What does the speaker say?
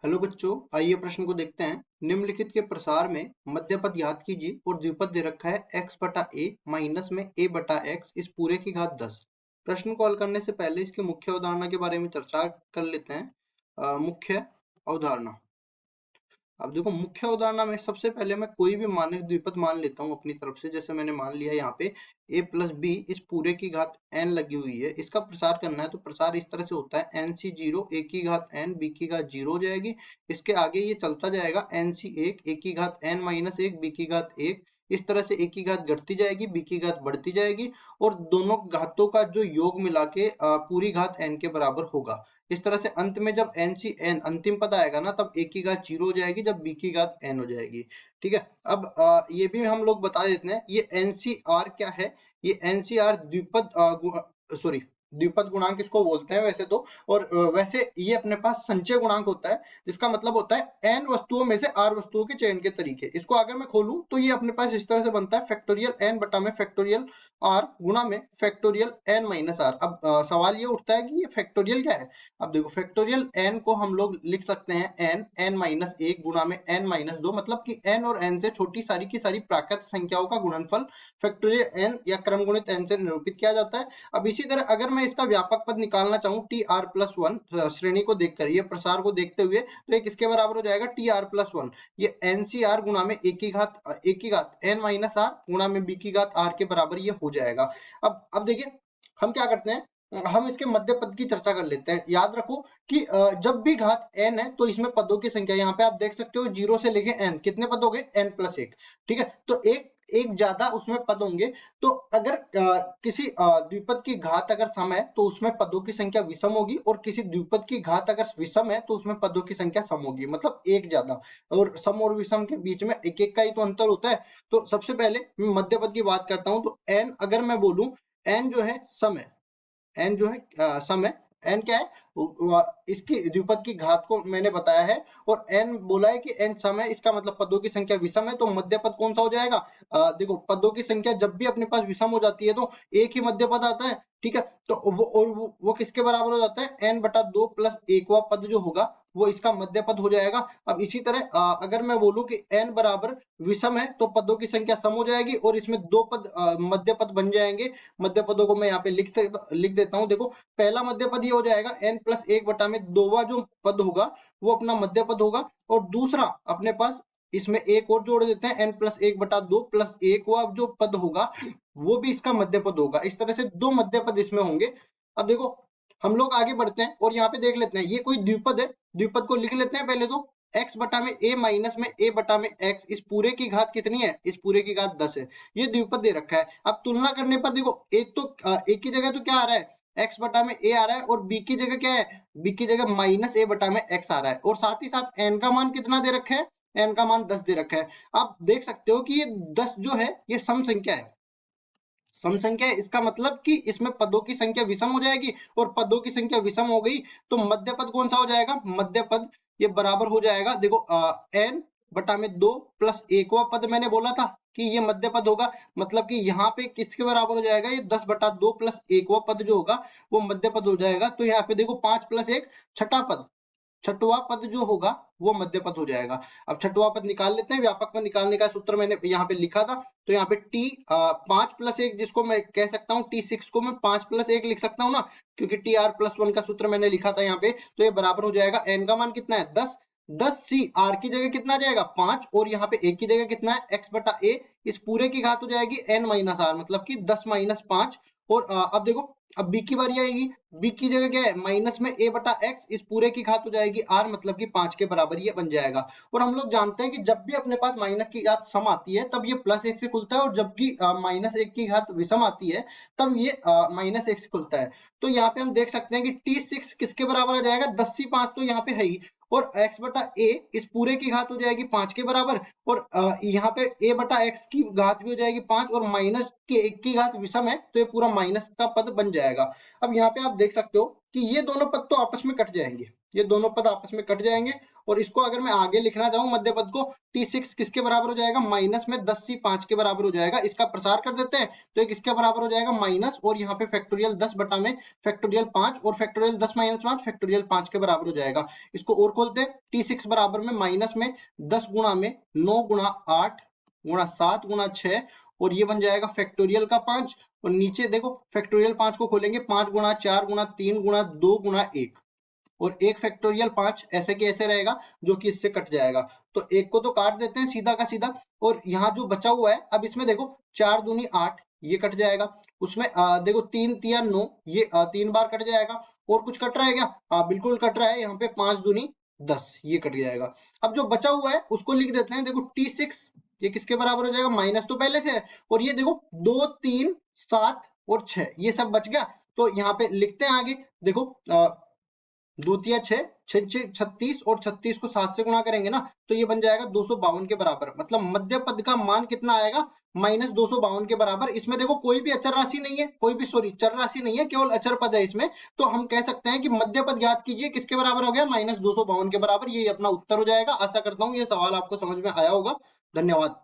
Hello बच्चों, आइए प्रश्न को देखते हैं। निम्नलिखित के प्रसार में मध्य पद ज्ञात कीजिए और द्विपद दे रखा है x बटा a माइनस में a बटा x इस पूरे की घात 10। प्रश्न को हल करने से पहले इसकी मुख्य अवधारणा के बारे में चर्चा कर लेते हैं। मुख्य अवधारणा। अब देखो, मुख्य अवधारणा में सबसे पहले मैं कोई भी मानक द्विपद मान लेता हूँ अपनी तरफ से। जैसे मैंने मान लिया यहाँ पे a प्लस बी इस पूरे की घात n लगी हुई है, इसका प्रसार करना है। तो प्रसार इस तरह से होता है n सी 0 a की घात n b की घात 0 हो जाएगी। इसके आगे ये चलता जाएगा n सी 1 a की घात n माइनस 1 b की घात 1। इस तरह से a की घात घटती जाएगी, b की घात बढ़ती जाएगी और दोनों घातों का जो योग मिला के पूरी घात n के बराबर होगा। इस तरह से अंत में जब n सी n अंतिम पद आएगा ना, तब a की घात 0 हो जाएगी, जब b की घात n हो जाएगी। ठीक है। अब ये भी हम लोग बता देते हैं, ये NCR क्या है। ये NCR द्विपद सॉरी द्विपद गुणांक इसको बोलते हैं वैसे तो। और वैसे ये अपने पास संचय गुणांक होता है, जिसका मतलब होता है n वस्तुओं में से r वस्तुओं के चयन के तरीके। इसको अगर मैं खोलूं तो ये अपने पास इस तरह से बनता है, फैक्टोरियल n बटा में फैक्टोरियल r गुणा में फैक्टोरियल n माइनस r। अब सवाल ये उठता है कि ये फैक्टोरियल क्या है। अब देखो, फैक्टोरियल n को हम लोग लिख सकते हैं n माइनस 1 गुणा में n माइनस 2, मतलब कि n और n से छोटी सारी की सारी प्राकृत संख्याओं का गुणनफल फैक्टोरियल n या क्रम गुणित n से निरूपित किया जाता है। अब इसी तरह अगर मैं इसका व्यापक पद निकालना चाहूँ टी आर प्लस वन श्रेणी को देखकर, ये प्रसार को देखते हुए, तो एक इसके बराबर हो जाएगा टी आर प्लस वन। ये एन सी आर गुणा में एक की घात एन माइनस आर गुणा में बी की घात आर के बराबर ये हो जाएगा। अब देखिए, हम क्या करते हैं, हम इसके मध्य पद की चर्चा कर लेते हैं। याद रखो कि जब भी घात n है तो इसमें पदों की संख्या, यहाँ पे आप देख सकते हो 0 से लेके n कितने पद हो गए, n प्लस 1। ठीक है, तो एक एक ज्यादा उसमें पद होंगे। तो अगर किसी द्विपद की घात अगर सम है तो उसमें पदों की संख्या विषम होगी, और किसी द्विपद की घात अगर विषम है तो उसमें पदों की संख्या सम होगी, मतलब एक ज्यादा। और सम और विषम के बीच में एक एक का ही तो अंतर होता है। तो सबसे पहले मैं मध्य पद की बात करता हूं। तो n अगर मैं बोलूं, n जो है सम है, n जो है सम है। n क्या है, इसकी द्विपद की घात को मैंने बताया है। और n बोला है कि n सम है, इसका मतलब पदों की संख्या विषम है। तो मध्य पद कौन सा हो जाएगा, देखो पदों की संख्या जब भी अपने पास विषम हो जाती है तो एक ही मध्य पद आता है। ठीक है, तो वो किसके बराबर हो जाता है, n बटा 2 प्लस एकवा पद जो होगा वो इसका मध्य पद हो जाएगा। अब इसी तरह अगर मैं बोलूं कि n बराबर विषम है तो पदों की संख्या सम हो जाएगी और इसमें दो पद मध्य पद बन जाएंगे। मध्य पदों को मैं यहाँ पे लिख देता हूँ। देखो, पहला मध्य पद ये हो जाएगा n प्लस 1 बटा में 2वां जो पद होगा वो अपना मध्य पद होगा। और दूसरा अपने पास इसमें एक और जोड़ देते हैं, n प्लस 1 बटा 2 प्लस एक जो पद होगा वो भी इसका मध्य पद होगा। इस तरह से दो मध्य पद इसमें होंगे। अब देखो, हम लोग आगे बढ़ते हैं और यहाँ पे देख लेते हैं, ये कोई द्विपद है। द्विपद को लिख लेते हैं पहले तो। x बटा में a माइनस में a बटा में x इस पूरे की घात कितनी है, इस पूरे की घात 10 है। ये द्विपद दे रखा है। अब तुलना करने पर देखो, एक तो एक की जगह तो क्या आ रहा है, x बटा में a आ रहा है, और b की जगह क्या है, b की जगह माइनस a बटा में x आ रहा है। और साथ ही साथ n का मान कितना दे रखा है, n का मान 10 दे रखा है। आप देख सकते हो कि ये 10 जो है ये सम संख्या है। सम संख्या है, इसका मतलब कि इसमें पदों की संख्या विषम हो जाएगी, और पदों की संख्या विषम हो गई तो मध्य पद कौन सा हो जाएगा, मध्य पद ये बराबर हो जाएगा। देखो n बटा में 2 प्लस एकवा पद मैंने बोला था कि ये मध्य पद होगा, मतलब कि यहाँ पे किसके बराबर हो जाएगा, ये 10 बटा 2 प्लस एकवा पद जो होगा वो मध्य पद हो जाएगा। तो यहाँ पे देखो 5 प्लस 1 छठा पद, छठवां पद जो होगा वो मध्य पद हो जाएगा। अब छठवां पद निकाल लेते हैं। व्यापक पद निकालने का सूत्र मैंने यहाँ पे लिखा था। तो यहाँ पे टी 5 प्लस 1 जिसको मैं कह सकता हूँ T6 को मैं 5 प्लस 1 लिख सकता हूँ ना, क्योंकि टी आर प्लस 1 का सूत्र मैंने लिखा था यहाँ पे। तो ये बराबर हो जाएगा, एन का मान कितना है 10, 10 सी आर की जगह कितना आ जाएगा 5, और यहाँ पे ए की जगह कितना है x बटा ए, इस पूरे की घात हो जाएगी n माइनस आर, मतलब कि 10 माइनस 5। और अब देखो, अब b की बारी आएगी। b की जगह क्या है, माइनस में a बटा x, इस पूरे की घात हो जाएगी r, मतलब कि 5 के बराबर ये बन जाएगा। और हम लोग जानते हैं कि जब भी अपने पास माइनस की घात सम आती है तब ये प्लस 1 से खुलता है, और जब भी माइनस 1 की घात विषम आती है तब ये माइनस 1 से खुलता है। तो यहाँ पे हम देख सकते हैं कि T6 किसके बराबर आ जाएगा, 10 सी 5 तो यहाँ पे है ही, और x बटा a इस पूरे की घात हो जाएगी 5 के बराबर, और यहाँ पे a बटा x की घात भी हो जाएगी 5, और माइनस की 1 की घात विषम है तो ये पूरा माइनस का पद बन जाएगा। अब यहाँ पे आप देख सकते हो कि ये दोनों पद तो आपस में कट जाएंगे, ये दोनों पद आपस में कट जाएंगे, और इसको अगर मैं आगे लिखना चाहूँ मध्य पद को, t6 किसके बराबर हो जाएगा, माइनस में 10c5 के बराबर हो जाएगा। इसका प्रसार कर देते हैं तो ये किसके बराबर हो जाएगा, माइनस, और यहाँ पे फैक्टोरियल 10 बटा में फैक्टोरियल 5, और फैक्टोरियल 10 माइनस 5 फैक्टोरियल 5 के बराबर हो जाएगा। इसको और खोलते हैं, t6 बराबर में माइनस में 10 गुणा में 9 गुणा 8 गुणा 7 गुणा 6, और ये बन जाएगा फैक्टोरियल का 5, और नीचे देखो फैक्टोरियल 5 को खोलेंगे, 5 गुणा 4 गुणा 3 गुणा 2 गुणा 1, और 1 फैक्टोरियल 5 ऐसे के ऐसे रहेगा जो कि इससे कट जाएगा। तो एक को तो काट देते हैं सीधा का सीधा, और यहाँ जो बचा हुआ है अब इसमें देखो 4 दूनी 8 ये कट जाएगा, उसमें देखो 3 तिया 9 ये 3 बार कट जाएगा, और कुछ कट रहा है क्या, हाँ बिल्कुल कट रहा है, यहाँ पे 5 दूनी 10 ये कट जाएगा। अब जो बचा हुआ है उसको लिख देते हैं, देखो t6 ये किसके बराबर हो जाएगा, माइनस तो पहले से है, और ये देखो 2 3 7 और 6 ये सब बच गया। तो यहाँ पे लिखते हैं आगे, देखो द्वितीय 6 36, और 36 को 7 से गुणा करेंगे ना तो ये बन जाएगा 252 के बराबर। मतलब मध्य पद का मान कितना आएगा, माइनस 252 के बराबर। इसमें देखो कोई भी अचर राशि नहीं है, कोई भी सॉरी चर राशि नहीं है, केवल अचर पद है इसमें। तो हम कह सकते हैं कि मध्य पद ज्ञात कीजिए, किसके बराबर हो गया, माइनस 252 के बराबर। ये अपना उत्तर हो जाएगा। आशा करता हूँ ये सवाल आपको समझ में आया होगा। धन्यवाद।